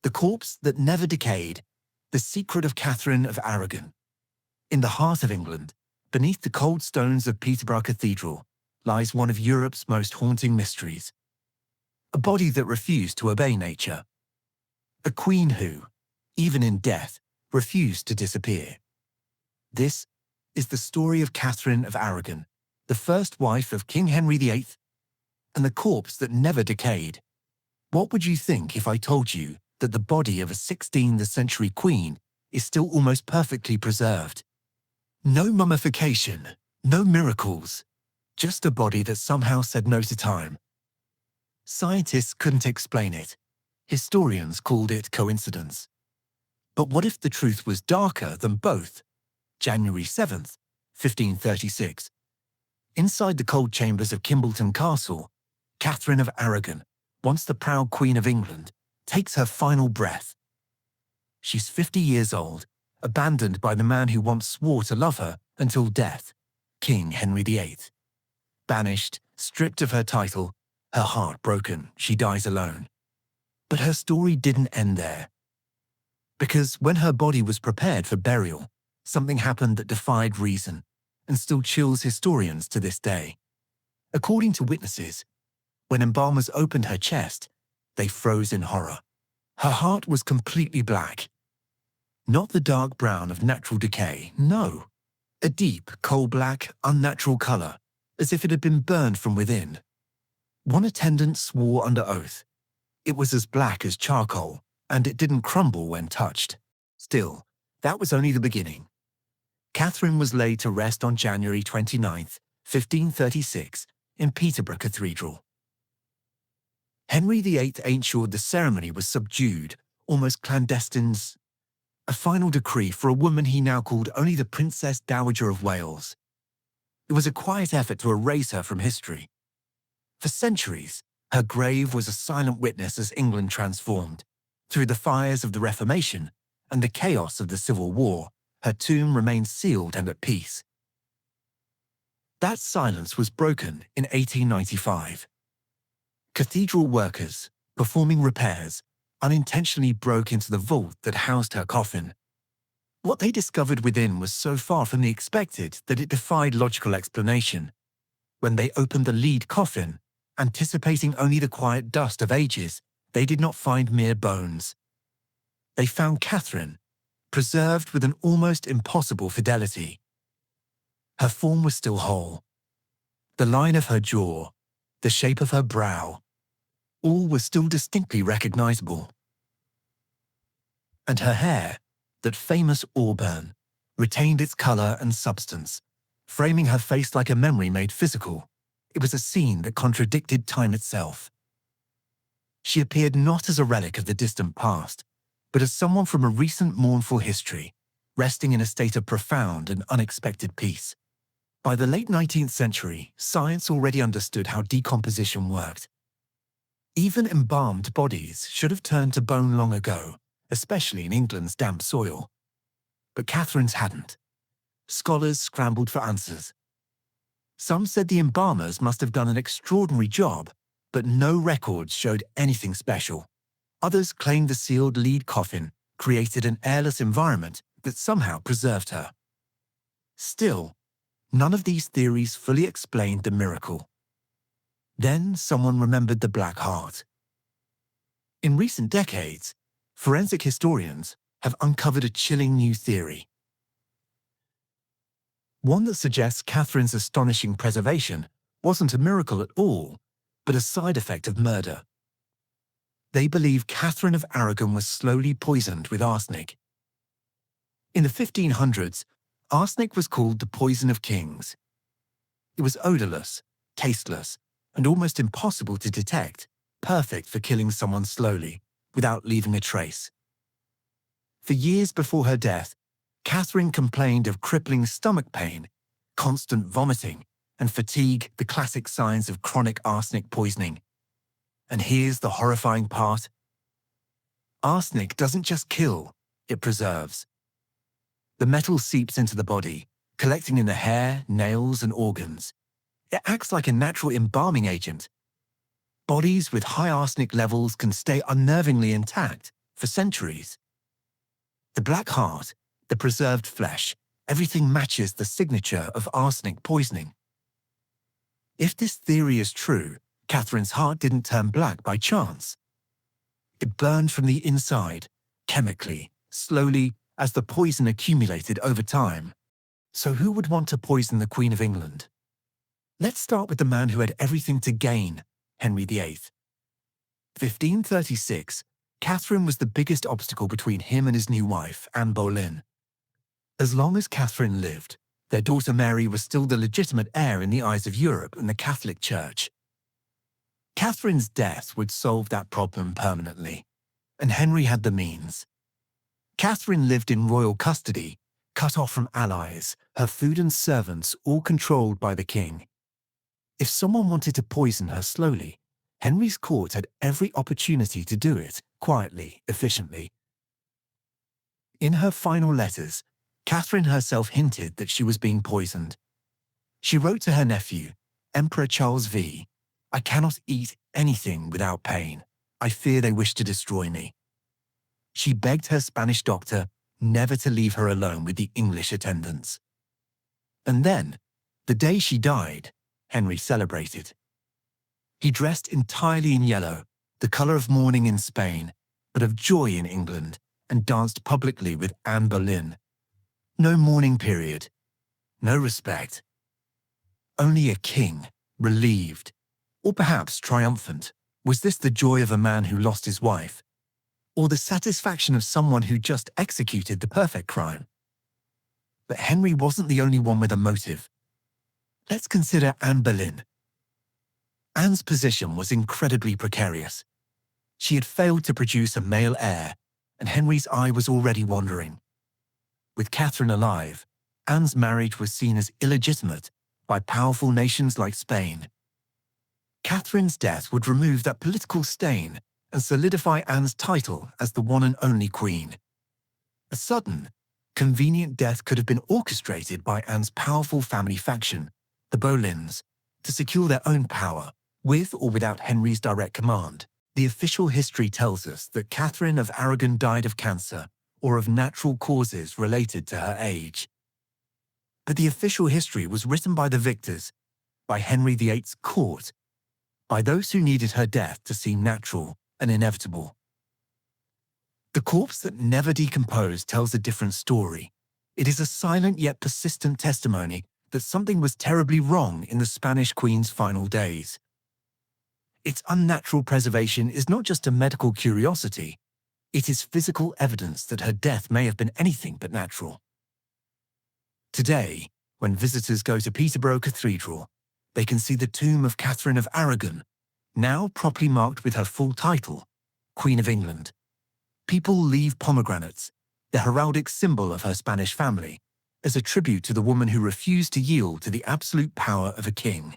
The corpse that never decayed, the secret of Catherine of Aragon. In the heart of England, beneath the cold stones of Peterborough Cathedral, lies one of Europe's most haunting mysteries. A body that refused to obey nature. A queen who, even in death, refused to disappear. This is the story of Catherine of Aragon, the first wife of King Henry VIII, and the corpse that never decayed. What would you think if I told you that the body of a 16th century queen is still almost perfectly preserved? No mummification, no miracles, just a body that somehow said no to time. Scientists couldn't explain it. Historians called it coincidence. But what if the truth was darker than both? January 7th, 1536. Inside the cold chambers of Kimbolton Castle, Catherine of Aragon, once the proud Queen of England, takes her final breath. She's 50 years old, abandoned by the man who once swore to love her until death, King Henry VIII. Banished, stripped of her title, her heart broken, she dies alone. But her story didn't end there. Because when her body was prepared for burial, something happened that defied reason and still chills historians to this day. According to witnesses, when embalmers opened her chest, they froze in horror. Her heart was completely black. Not the dark brown of natural decay, no. A deep, coal-black, unnatural color, as if it had been burned from within. One attendant swore under oath. It was as black as charcoal, and it didn't crumble when touched. Still, that was only the beginning. Catherine was laid to rest on January 29th, 1536, in Peterborough Cathedral. Henry VIII ensured the ceremony was subdued, almost clandestine, a final decree for a woman he now called only the Princess Dowager of Wales. It was a quiet effort to erase her from history. For centuries, her grave was a silent witness as England transformed. Through the fires of the Reformation and the chaos of the Civil War, her tomb remained sealed and at peace. That silence was broken in 1895. Cathedral workers, performing repairs, unintentionally broke into the vault that housed her coffin. What they discovered within was so far from the expected that it defied logical explanation. When they opened the lead coffin, anticipating only the quiet dust of ages, they did not find mere bones. They found Catherine, preserved with an almost impossible fidelity. Her form was still whole. The line of her jaw, the shape of her brow, all was still distinctly recognizable. And her hair, that famous auburn, retained its color and substance, framing her face like a memory made physical. It was a scene that contradicted time itself. She appeared not as a relic of the distant past, but as someone from a recent mournful history, resting in a state of profound and unexpected peace. By the late 19th century, science already understood how decomposition worked. Even embalmed bodies should have turned to bone long ago, especially in England's damp soil. But Catherine's hadn't. Scholars scrambled for answers. Some said the embalmers must have done an extraordinary job, but no records showed anything special. Others claimed the sealed lead coffin created an airless environment that somehow preserved her. Still, none of these theories fully explained the miracle. Then someone remembered the Black Heart. In recent decades, forensic historians have uncovered a chilling new theory. One that suggests Catherine's astonishing preservation wasn't a miracle at all, but a side effect of murder. They believe Catherine of Aragon was slowly poisoned with arsenic. In the 1500s, arsenic was called the poison of kings. It was odorless, tasteless, and almost impossible to detect, perfect for killing someone slowly, without leaving a trace. For years before her death, Catherine complained of crippling stomach pain, constant vomiting, and fatigue, the classic signs of chronic arsenic poisoning. And here's the horrifying part. Arsenic doesn't just kill, it preserves. The metal seeps into the body, collecting in the hair, nails, and organs. It acts like a natural embalming agent. Bodies with high arsenic levels can stay unnervingly intact for centuries. The black heart, the preserved flesh, everything matches the signature of arsenic poisoning. If this theory is true, Catherine's heart didn't turn black by chance. It burned from the inside, chemically, slowly, as the poison accumulated over time. So who would want to poison the Queen of England? Let's start with the man who had everything to gain, Henry VIII. 1536, Catherine was the biggest obstacle between him and his new wife, Anne Boleyn. As long as Catherine lived, their daughter Mary was still the legitimate heir in the eyes of Europe and the Catholic Church. Catherine's death would solve that problem permanently, and Henry had the means. Catherine lived in royal custody, cut off from allies, her food and servants all controlled by the king. If someone wanted to poison her slowly, Henry's court had every opportunity to do it, quietly, efficiently. In her final letters, Catherine herself hinted that she was being poisoned. She wrote to her nephew, Emperor Charles V, "I cannot eat anything without pain. I fear they wish to destroy me." She begged her Spanish doctor never to leave her alone with the English attendants. And then, the day she died, Henry celebrated. He dressed entirely in yellow, the color of mourning in Spain, but of joy in England, and danced publicly with Anne Boleyn. No mourning period, no respect. Only a king, relieved, or perhaps triumphant. Was this the joy of a man who lost his wife, or the satisfaction of someone who just executed the perfect crime? But Henry wasn't the only one with a motive. Let's consider Anne Boleyn. Anne's position was incredibly precarious. She had failed to produce a male heir, and Henry's eye was already wandering. With Catherine alive, Anne's marriage was seen as illegitimate by powerful nations like Spain. Catherine's death would remove that political stain and solidify Anne's title as the one and only queen. A sudden, convenient death could have been orchestrated by Anne's powerful family faction, the Boleyns, to secure their own power, with or without Henry's direct command. The official history tells us that Catherine of Aragon died of cancer or of natural causes related to her age. But the official history was written by the victors, by Henry VIII's court, by those who needed her death to seem natural and inevitable. The corpse that never decomposed tells a different story. It is a silent yet persistent testimony that something was terribly wrong in the Spanish queen's final days. Its unnatural preservation is not just a medical curiosity, it is physical evidence that her death may have been anything but natural. Today, when visitors go to Peterborough Cathedral, they can see the tomb of Catherine of Aragon, now properly marked with her full title, Queen of England. People leave pomegranates, the heraldic symbol of her Spanish family, as a tribute to the woman who refused to yield to the absolute power of a king.